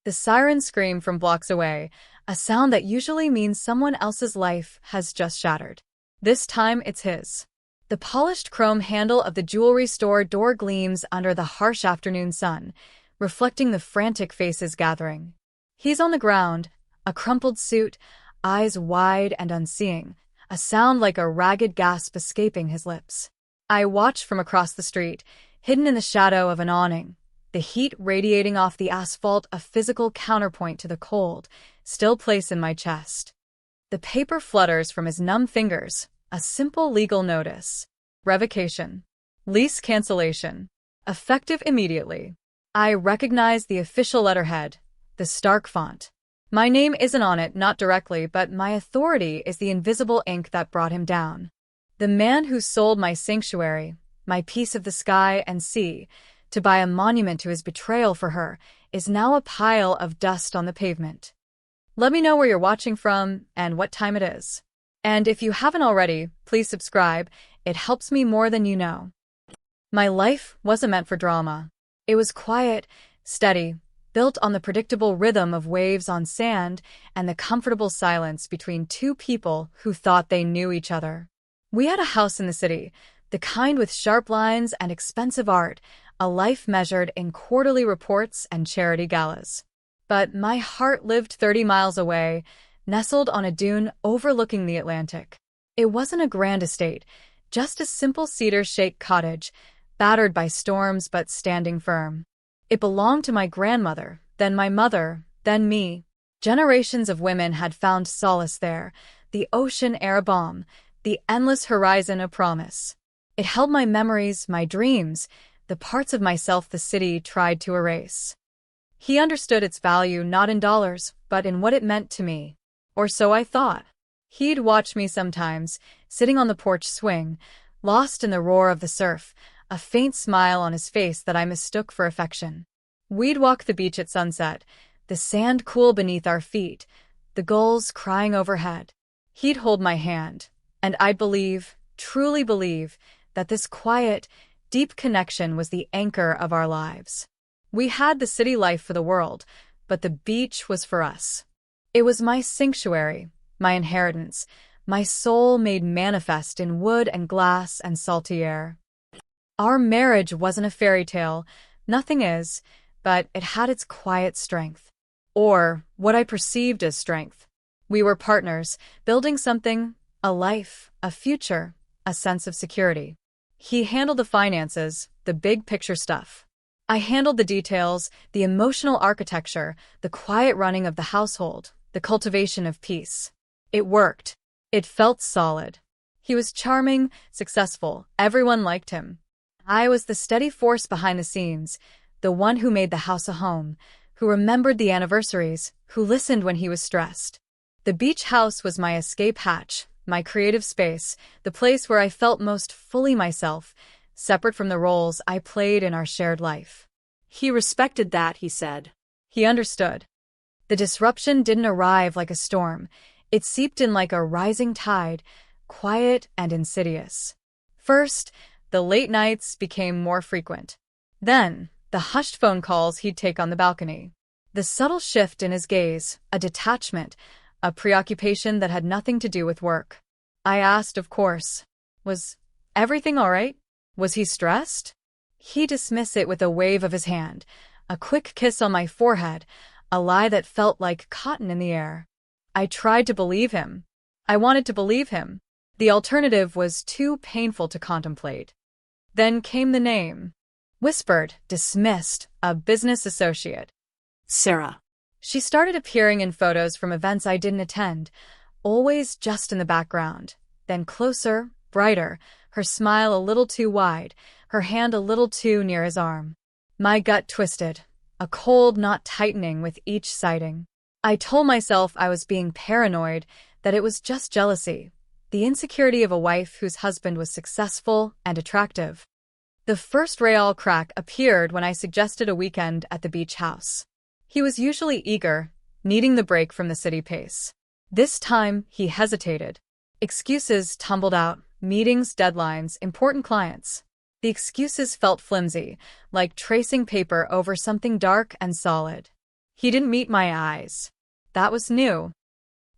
The siren scream from blocks away, a sound that usually means someone else's life has just shattered. This time it's his. The polished chrome handle of the jewelry store door gleams under the harsh afternoon sun, reflecting the frantic faces gathering. He's on the ground, a crumpled suit, eyes wide and unseeing, a sound like a ragged gasp escaping his lips. I watch from across the street, hidden in the shadow of an awning, the heat radiating off the asphalt, a physical counterpoint to the cold, still place in my chest. The paper flutters from his numb fingers, a simple legal notice. Revocation. Lease cancellation. Effective immediately. I recognize the official letterhead, the stark font. My name isn't on it, not directly, but my authority is the invisible ink that brought him down. The man who sold my sanctuary, my piece of the sky and sea, to buy a monument to his betrayal for her, is now a pile of dust on the pavement. Let me know where you're watching from and what time it is. And if you haven't already, please subscribe. It helps me more than you know. My life wasn't meant for drama. It was quiet, steady, built on the predictable rhythm of waves on sand and the comfortable silence between two people who thought they knew each other. We had a house in the city, the kind with sharp lines and expensive art, a life measured in quarterly reports and charity galas. But my heart lived 30 miles away, nestled on a dune overlooking the Atlantic. It wasn't a grand estate, just a simple cedar shake cottage, battered by storms but standing firm. It belonged to my grandmother, then my mother, then me. Generations of women had found solace there, the ocean air a balm, the endless horizon a promise. It held my memories, my dreams, the parts of myself the city tried to erase. He understood its value not in dollars, but in what it meant to me. Or so I thought. He'd watch me sometimes, sitting on the porch swing, lost in the roar of the surf, a faint smile on his face that I mistook for affection. We'd walk the beach at sunset, the sand cool beneath our feet, the gulls crying overhead. He'd hold my hand, and I'd believe, truly believe, that this quiet, deep connection was the anchor of our lives. We had the city life for the world, but the beach was for us. It was my sanctuary, my inheritance, my soul made manifest in wood and glass and salty air. Our marriage wasn't a fairy tale, nothing is, but it had its quiet strength. Or what I perceived as strength. We were partners, building something, a life, a future, a sense of security. He handled the finances, the big picture stuff. I handled the details, the emotional architecture, the quiet running of the household, the cultivation of peace. It worked. It felt solid. He was charming, successful, everyone liked him. I was the steady force behind the scenes, the one who made the house a home, who remembered the anniversaries, who listened when he was stressed. The beach house was my escape hatch, my creative space, the place where I felt most fully myself, separate from the roles I played in our shared life. He respected that, he said. He understood. The disruption didn't arrive like a storm. It seeped in like a rising tide, quiet and insidious. First, the late nights became more frequent. Then, the hushed phone calls he'd take on the balcony. The subtle shift in his gaze, a detachment, a preoccupation that had nothing to do with work. I asked, of course, was everything all right? Was he stressed? He dismissed it with a wave of his hand, a quick kiss on my forehead, a lie that felt like cotton in the air. I tried to believe him. I wanted to believe him. The alternative was too painful to contemplate. Then came the name. Whispered, dismissed, a business associate. Sarah. She started appearing in photos from events I didn't attend, always just in the background. Then closer, brighter, her smile a little too wide, her hand a little too near his arm. My gut twisted, a cold knot tightening with each sighting. I told myself I was being paranoid, that it was just jealousy, the insecurity of a wife whose husband was successful and attractive. The first real crack appeared when I suggested a weekend at the beach house. He was usually eager, needing the break from the city pace. This time, he hesitated. Excuses tumbled out, meetings, deadlines, important clients. The excuses felt flimsy, like tracing paper over something dark and solid. He didn't meet my eyes. That was new.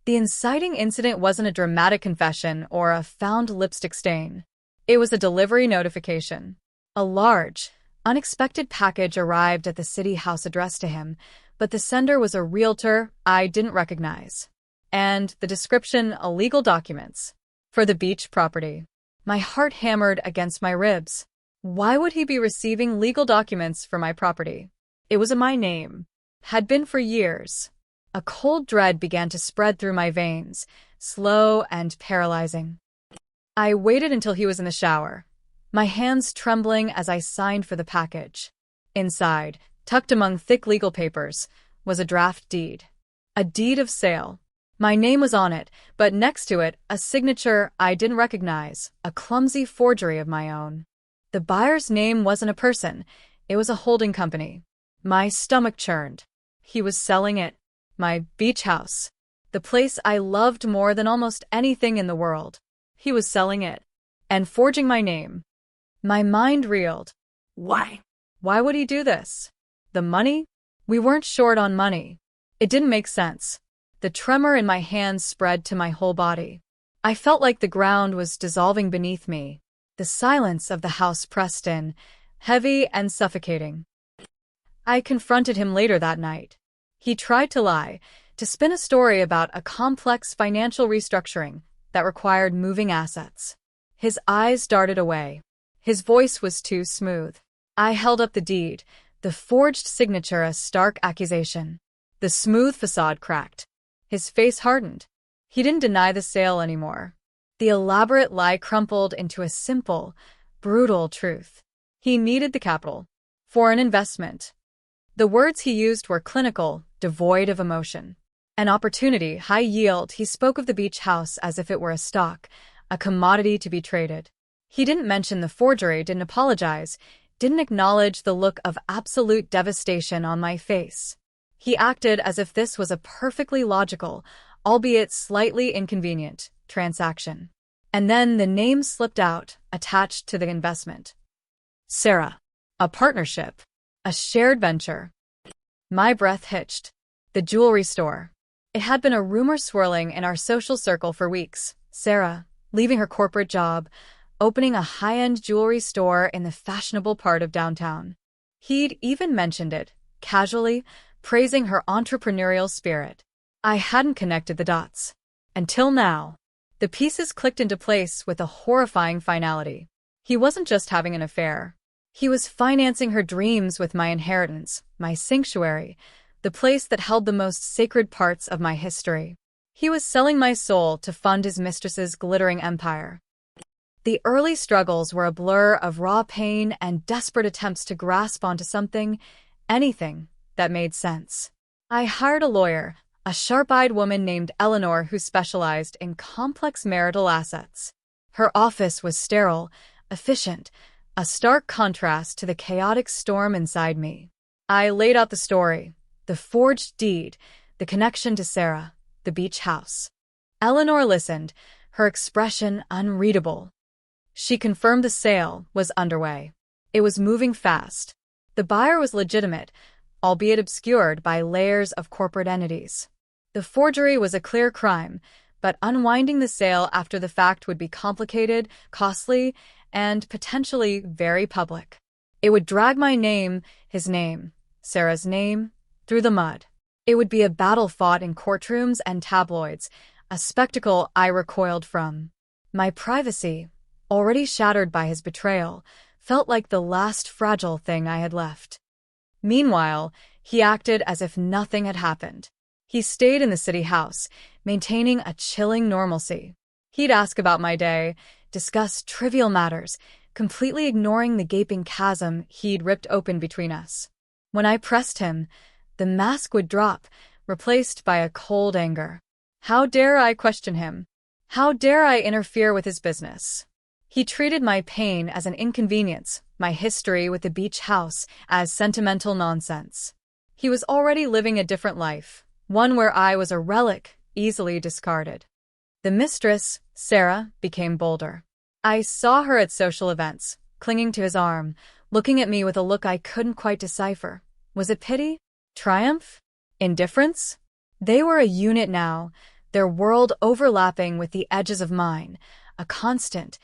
The inciting incident wasn't a dramatic confession or a found lipstick stain. It was a delivery notification. A large, unexpected package arrived at the city house addressed to him, but the sender was a realtor I didn't recognize. And the description, illegal documents. For the beach property. My heart hammered against my ribs. Why would he be receiving legal documents for my property? It was in my name. Had been for years. A cold dread began to spread through my veins, slow and paralyzing. I waited until he was in the shower, my hands trembling as I signed for the package. Inside, tucked among thick legal papers, was a draft deed. A deed of sale. My name was on it, but next to it, a signature I didn't recognize, a clumsy forgery of my own. The buyer's name wasn't a person, it was a holding company. My stomach churned. He was selling it. My beach house. The place I loved more than almost anything in the world. He was selling it. And forging my name. My mind reeled. Why? Why would he do this? The money? We weren't short on money. It didn't make sense. The tremor in my hands spread to my whole body. I felt like the ground was dissolving beneath me. The silence of the house pressed in, heavy and suffocating. I confronted him later that night. He tried to lie, to spin a story about a complex financial restructuring that required moving assets. His eyes darted away. His voice was too smooth. I held up the deed, the forged signature a stark accusation. The smooth facade cracked. His face hardened. He didn't deny the sale anymore. The elaborate lie crumpled into a simple, brutal truth. He needed the capital. For an investment. The words he used were clinical, devoid of emotion. An opportunity, high yield. He spoke of the beach house as if it were a stock, a commodity to be traded. He didn't mention the forgery, didn't apologize, didn't acknowledge the look of absolute devastation on my face. He acted as if this was a perfectly logical, albeit slightly inconvenient, transaction. And then the name slipped out, attached to the investment. Sarah. A partnership. A shared venture. My breath hitched. The jewelry store. It had been a rumor swirling in our social circle for weeks. Sarah, leaving her corporate job, opening a high-end jewelry store in the fashionable part of downtown. He'd even mentioned it, casually, praising her entrepreneurial spirit. I hadn't connected the dots. Until now. The pieces clicked into place with a horrifying finality. He wasn't just having an affair. He was financing her dreams with my inheritance, my sanctuary, the place that held the most sacred parts of my history. He was selling my soul to fund his mistress's glittering empire. The early struggles were a blur of raw pain and desperate attempts to grasp onto something, anything, that made sense. I hired a lawyer, a sharp-eyed woman named Eleanor who specialized in complex marital assets. Her office was sterile, efficient, a stark contrast to the chaotic storm inside me. I laid out the story, the forged deed, the connection to Sarah, the beach house. Eleanor listened, her expression unreadable. She confirmed the sale was underway. It was moving fast. The buyer was legitimate, albeit obscured by layers of corporate entities. The forgery was a clear crime, but unwinding the sale after the fact would be complicated, costly, and potentially very public. It would drag my name, his name, Sarah's name, through the mud. It would be a battle fought in courtrooms and tabloids, a spectacle I recoiled from. My privacy, already shattered by his betrayal, felt like the last fragile thing I had left. Meanwhile, he acted as if nothing had happened. He stayed in the city house, maintaining a chilling normalcy. He'd ask about my day, discuss trivial matters, completely ignoring the gaping chasm he'd ripped open between us. When I pressed him, the mask would drop, replaced by a cold anger. How dare I question him? How dare I interfere with his business? He treated my pain as an inconvenience, my history with the beach house as sentimental nonsense. He was already living a different life, one where I was a relic, easily discarded. The mistress, Sarah, became bolder. I saw her at social events, clinging to his arm, looking at me with a look I couldn't quite decipher. Was it pity? Triumph? Indifference? They were a unit now, their world overlapping with the edges of mine, a constant,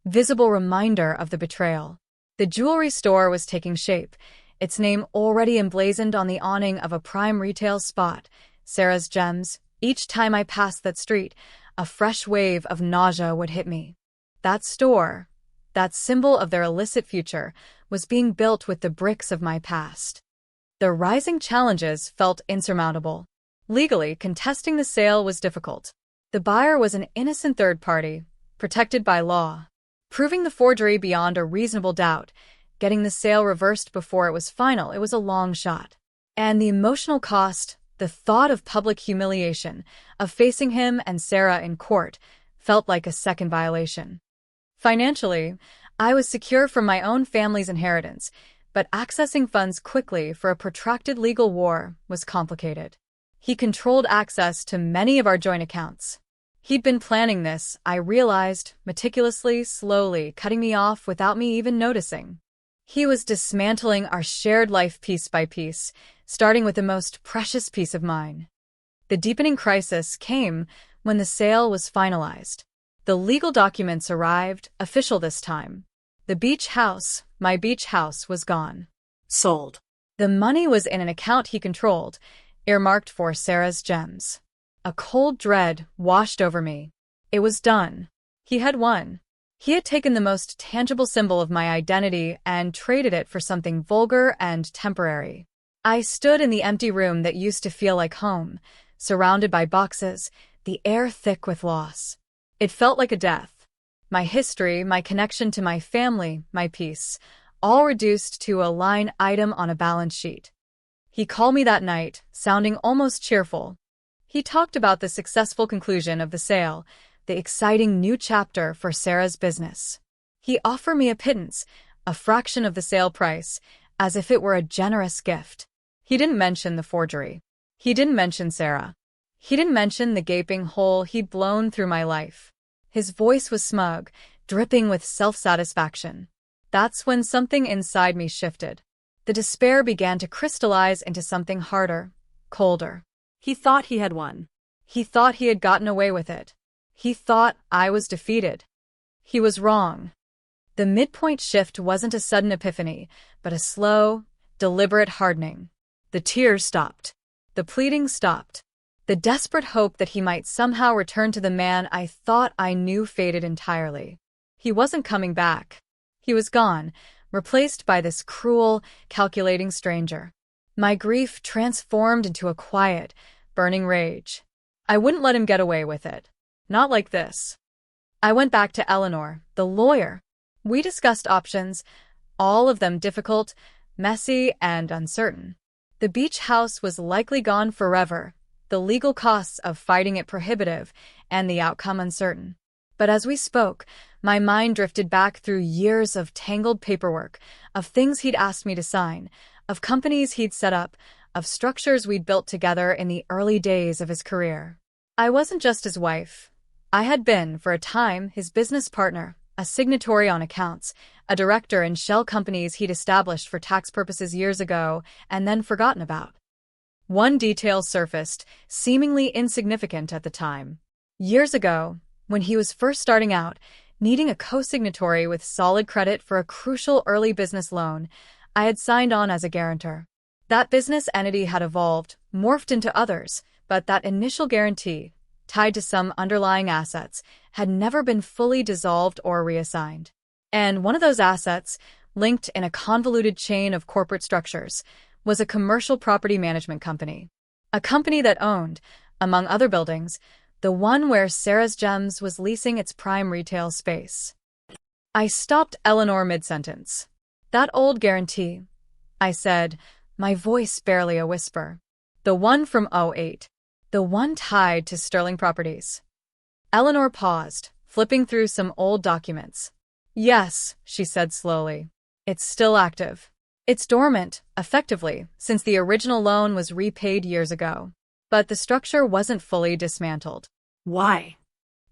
visible reminder of the betrayal. The jewelry store was taking shape, its name already emblazoned on the awning of a prime retail spot, Sarah's Gems. Each time I passed that street, a fresh wave of nausea would hit me. That store, that symbol of their illicit future, was being built with the bricks of my past. The rising challenges felt insurmountable. Legally, contesting the sale was difficult. The buyer was an innocent third party, protected by law. Proving the forgery beyond a reasonable doubt, getting the sale reversed before it was final, it was a long shot. And the emotional cost, the thought of public humiliation, of facing him and Sarah in court, felt like a second violation. Financially, I was secure from my own family's inheritance, but accessing funds quickly for a protracted legal war was complicated. He controlled access to many of our joint accounts. He'd been planning this, I realized, meticulously, slowly, cutting me off without me even noticing. He was dismantling our shared life piece by piece, starting with the most precious piece of mine. The deepening crisis came when the sale was finalized. The legal documents arrived, official this time. The beach house, my beach house, was gone. Sold. The money was in an account he controlled, earmarked for Sarah's Gems. A cold dread washed over me. It was done. He had won. He had taken the most tangible symbol of my identity and traded it for something vulgar and temporary. I stood in the empty room that used to feel like home, surrounded by boxes, the air thick with loss. It felt like a death. My history, my connection to my family, my peace, all reduced to a line item on a balance sheet. He called me that night, sounding almost cheerful. He talked about the successful conclusion of the sale, the exciting new chapter for Sarah's business. He offered me a pittance, a fraction of the sale price, as if it were a generous gift. He didn't mention the forgery. He didn't mention Sarah. He didn't mention the gaping hole he'd blown through my life. His voice was smug, dripping with self-satisfaction. That's when something inside me shifted. The despair began to crystallize into something harder, colder. He thought he had won. He thought he had gotten away with it. He thought I was defeated. He was wrong. The midpoint shift wasn't a sudden epiphany, but a slow, deliberate hardening. The tears stopped. The pleading stopped. The desperate hope that he might somehow return to the man I thought I knew faded entirely. He wasn't coming back. He was gone, replaced by this cruel, calculating stranger. My grief transformed into a quiet, burning rage. I wouldn't let him get away with it. Not like this. I went back to Eleanor, the lawyer. We discussed options, all of them difficult, messy, and uncertain. The beach house was likely gone forever, the legal costs of fighting it prohibitive, and the outcome uncertain. But as we spoke, my mind drifted back through years of tangled paperwork, of things he'd asked me to sign, of companies he'd set up, of structures we'd built together in the early days of his career. I wasn't just his wife. I had been, for a time, his business partner, a signatory on accounts, a director in shell companies he'd established for tax purposes years ago and then forgotten about. One detail surfaced, seemingly insignificant at the time. Years ago, when he was first starting out, needing a co-signatory with solid credit for a crucial early business loan, I had signed on as a guarantor. That business entity had evolved, morphed into others, but that initial guarantee, tied to some underlying assets, had never been fully dissolved or reassigned. And one of those assets, linked in a convoluted chain of corporate structures, was a commercial property management company. A company that owned, among other buildings, the one where Sarah's Gems was leasing its prime retail space. I stopped Eleanor mid-sentence. That old guarantee, I said, my voice barely a whisper. The one from '08. The one tied to Sterling Properties. Eleanor paused, flipping through some old documents. Yes, she said slowly. It's still active. It's dormant, effectively, since the original loan was repaid years ago. But the structure wasn't fully dismantled. Why?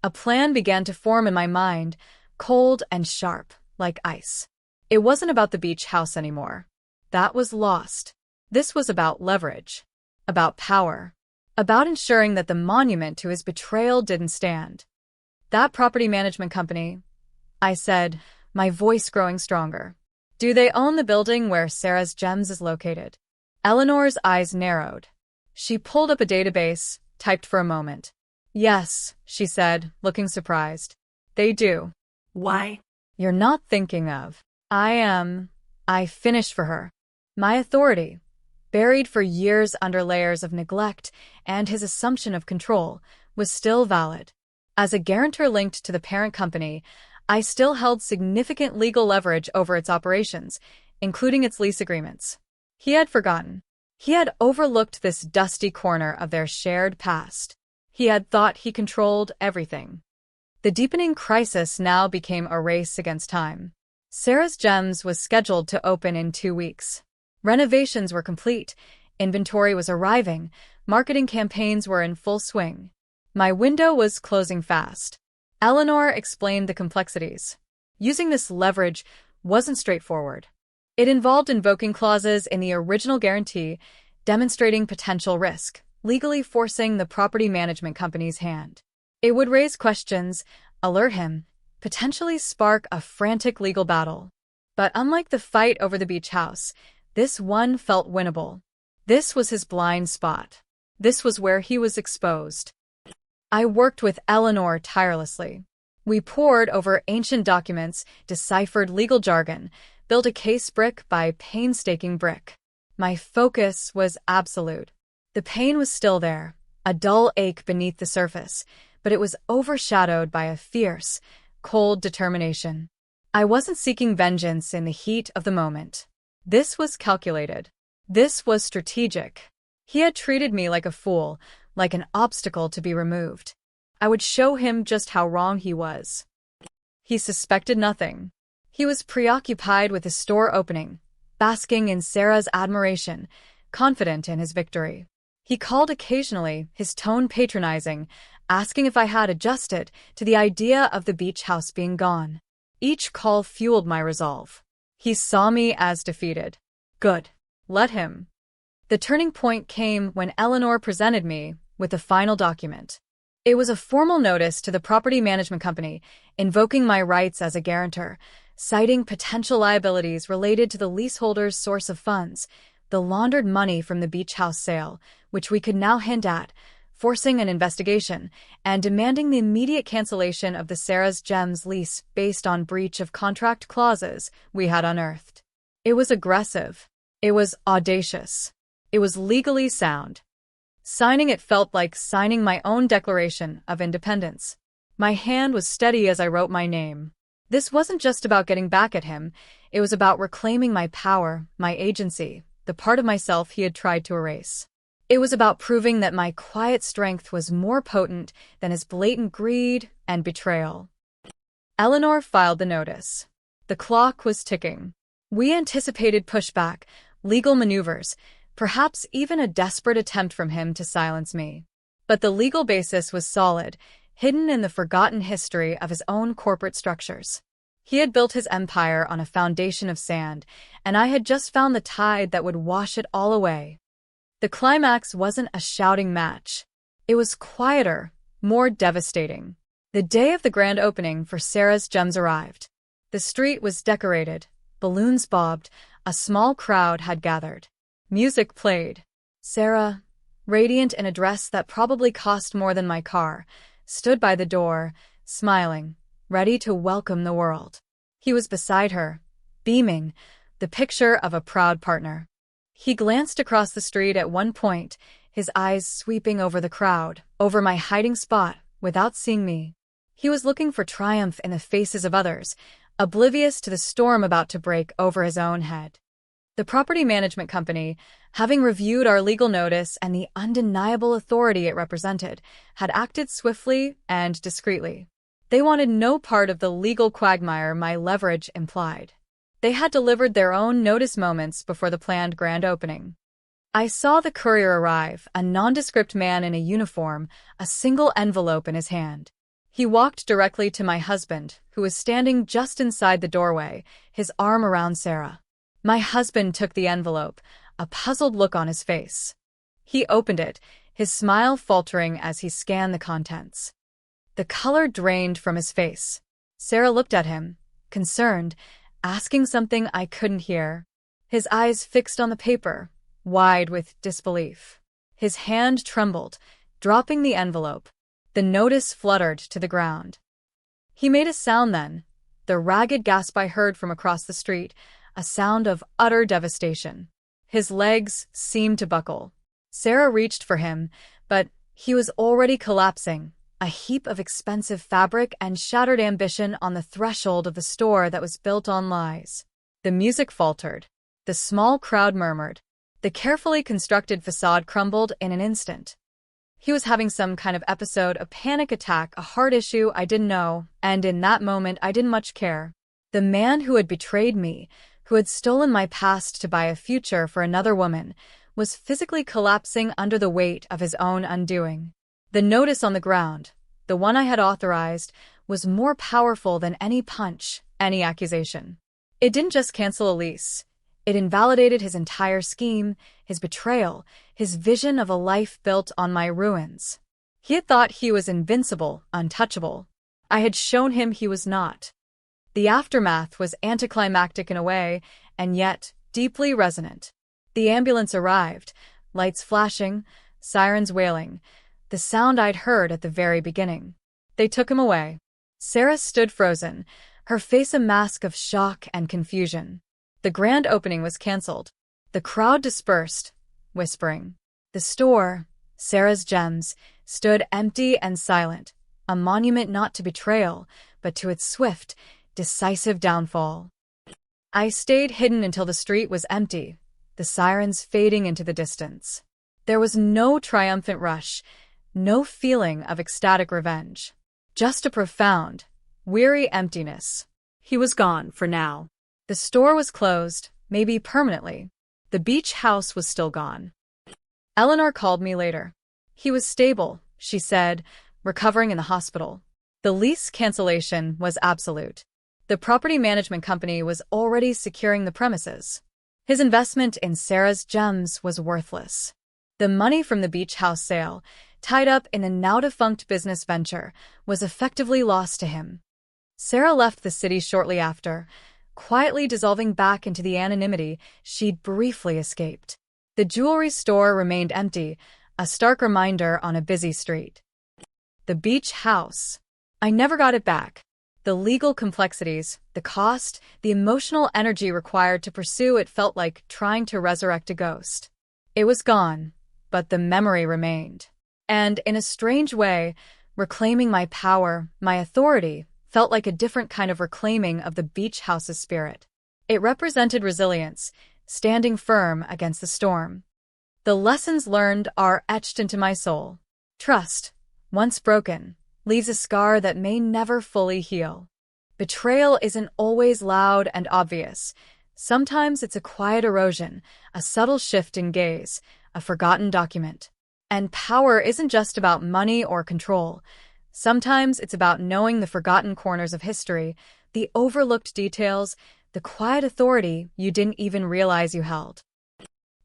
A plan began to form in my mind, cold and sharp, like ice. It wasn't about the beach house anymore. That was lost. This was about leverage. about power, about ensuring that the monument to his betrayal didn't stand. That property management company, I said, my voice growing stronger. Do they own the building where Sarah's Gems is located? Eleanor's eyes narrowed. She pulled up a database, typed for a moment. Yes, she said, looking surprised. They do. Why? You're not thinking of. I am. I finished for her. My authority, buried for years under layers of neglect and his assumption of control, was still valid. As a guarantor linked to the parent company, I still held significant legal leverage over its operations, including its lease agreements. He had forgotten. He had overlooked this dusty corner of their shared past. He had thought he controlled everything. The deepening crisis now became a race against time. Sarah's Gems was scheduled to open in 2 weeks. Renovations were complete, inventory was arriving, marketing campaigns were in full swing. My window was closing fast. Eleanor explained the complexities. Using this leverage wasn't straightforward. It involved invoking clauses in the original guarantee, demonstrating potential risk, legally forcing the property management company's hand. It would raise questions, alert him, potentially spark a frantic legal battle. But unlike the fight over the beach house, this one felt winnable. This was his blind spot. This was where he was exposed. I worked with Eleanor tirelessly. We pored over ancient documents, deciphered legal jargon, built a case brick by painstaking brick. My focus was absolute. The pain was still there, a dull ache beneath the surface, but it was overshadowed by a fierce, cold determination. I wasn't seeking vengeance in the heat of the moment. This was calculated. This was strategic. He had treated me like a fool, like an obstacle to be removed. I would show him just how wrong he was. He suspected nothing. He was preoccupied with his store opening, basking in Sarah's admiration, confident in his victory. He called occasionally, his tone patronizing, asking if I had adjusted to the idea of the beach house being gone. Each call fueled my resolve. He saw me as defeated. Good. Let him. The turning point came when Eleanor presented me with the final document. It was a formal notice to the property management company, invoking my rights as a guarantor, citing potential liabilities related to the leaseholder's source of funds, the laundered money from the beach house sale, which we could now hint at, forcing an investigation, and demanding the immediate cancellation of the Sarah's Gems lease based on breach of contract clauses we had unearthed. It was aggressive. It was audacious. It was legally sound. Signing it felt like signing my own Declaration of Independence. My hand was steady as I wrote my name. This wasn't just about getting back at him. It was about reclaiming my power, my agency, the part of myself he had tried to erase. It was about proving that my quiet strength was more potent than his blatant greed and betrayal. Eleanor filed the notice. The clock was ticking. We anticipated pushback, legal maneuvers, perhaps even a desperate attempt from him to silence me. But the legal basis was solid, hidden in the forgotten history of his own corporate structures. He had built his empire on a foundation of sand, and I had just found the tide that would wash it all away. The climax wasn't a shouting match. It was quieter, more devastating. The day of the grand opening for Sarah's Gems arrived. The street was decorated, balloons bobbed, a small crowd had gathered. Music played. Sarah, radiant in a dress that probably cost more than my car, stood by the door, smiling, ready to welcome the world. He was beside her, beaming, the picture of a proud partner. He glanced across the street at one point, his eyes sweeping over the crowd, over my hiding spot, without seeing me. He was looking for triumph in the faces of others, oblivious to the storm about to break over his own head. The property management company, having reviewed our legal notice and the undeniable authority it represented, had acted swiftly and discreetly. They wanted no part of the legal quagmire my leverage implied. They had delivered their own notice moments before the planned grand opening. I saw the courier arrive, a nondescript man in a uniform, a single envelope in his hand. He walked directly to my husband, who was standing just inside the doorway, his arm around Sarah. My husband took the envelope, a puzzled look on his face. He opened it, his smile faltering as he scanned the contents. The color drained from his face. Sarah looked at him, concerned, asking something I couldn't hear. His eyes fixed on the paper, wide with disbelief. His hand trembled, dropping the envelope. The notice fluttered to the ground. He made a sound then, the ragged gasp I heard from across the street, a sound of utter devastation. His legs seemed to buckle. Sarah reached for him, but he was already collapsing, a heap of expensive fabric and shattered ambition on the threshold of the store that was built on lies. The music faltered. The small crowd murmured. The carefully constructed facade crumbled in an instant. He was having some kind of episode, a panic attack, a heart issue I didn't know, and in that moment I didn't much care. The man who had betrayed me, who had stolen my past to buy a future for another woman, was physically collapsing under the weight of his own undoing. The notice on the ground, the one I had authorized, was more powerful than any punch, any accusation. It didn't just cancel a lease. It invalidated his entire scheme, his betrayal, his vision of a life built on my ruins. He had thought he was invincible, untouchable. I had shown him he was not. The aftermath was anticlimactic in a way, and yet deeply resonant. The ambulance arrived, lights flashing, sirens wailing, the sound I'd heard at the very beginning. They took him away. Sarah stood frozen, her face a mask of shock and confusion. The grand opening was cancelled. The crowd dispersed, whispering. The store, Sarah's Gems, stood empty and silent, a monument not to betrayal, but to its swift, decisive downfall. I stayed hidden until the street was empty, the sirens fading into the distance. There was no triumphant rush, no feeling of ecstatic revenge. Just a profound, weary emptiness. He was gone for now. The store was closed, maybe permanently. The beach house was still gone. Eleanor called me later. He was stable, she said, recovering in the hospital. The lease cancellation was absolute. The property management company was already securing the premises. His investment in Sarah's Gems was worthless. The money from the beach house sale, tied up in a now-defunct business venture, was effectively lost to him. Sarah left the city shortly after, quietly dissolving back into the anonymity she'd briefly escaped. The jewelry store remained empty, a stark reminder on a busy street. The beach house. I never got it back. The legal complexities, the cost, the emotional energy required to pursue it felt like trying to resurrect a ghost. It was gone, but the memory remained. And in a strange way, reclaiming my power, my authority, felt like a different kind of reclaiming of the beach house's spirit. It represented resilience, standing firm against the storm. The lessons learned are etched into my soul. Trust, once broken, leaves a scar that may never fully heal. Betrayal isn't always loud and obvious. Sometimes it's a quiet erosion, a subtle shift in gaze, a forgotten document. And power isn't just about money or control. Sometimes it's about knowing the forgotten corners of history, the overlooked details, the quiet authority you didn't even realize you held.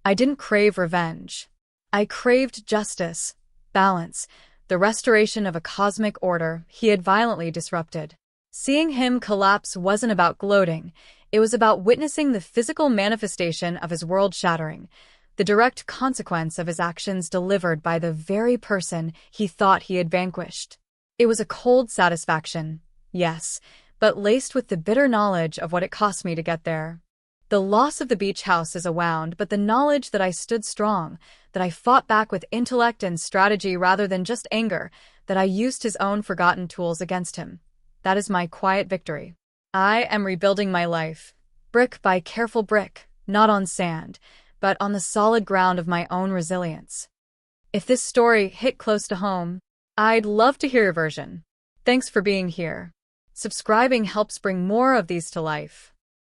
I didn't crave revenge. I craved justice, balance, the restoration of a cosmic order he had violently disrupted. Seeing him collapse wasn't about gloating. It was about witnessing the physical manifestation of his world shattering, the direct consequence of his actions delivered by the very person he thought he had vanquished. It was a cold satisfaction, yes, but laced with the bitter knowledge of what it cost me to get there. The loss of the beach house is a wound, but the knowledge that I stood strong, that I fought back with intellect and strategy rather than just anger, that I used his own forgotten tools against him, that is my quiet victory. I am rebuilding my life, brick by careful brick, not on sand, but on the solid ground of my own resilience. If this story hit close to home, I'd love to hear your version. Thanks for being here. Subscribing helps bring more of these to life.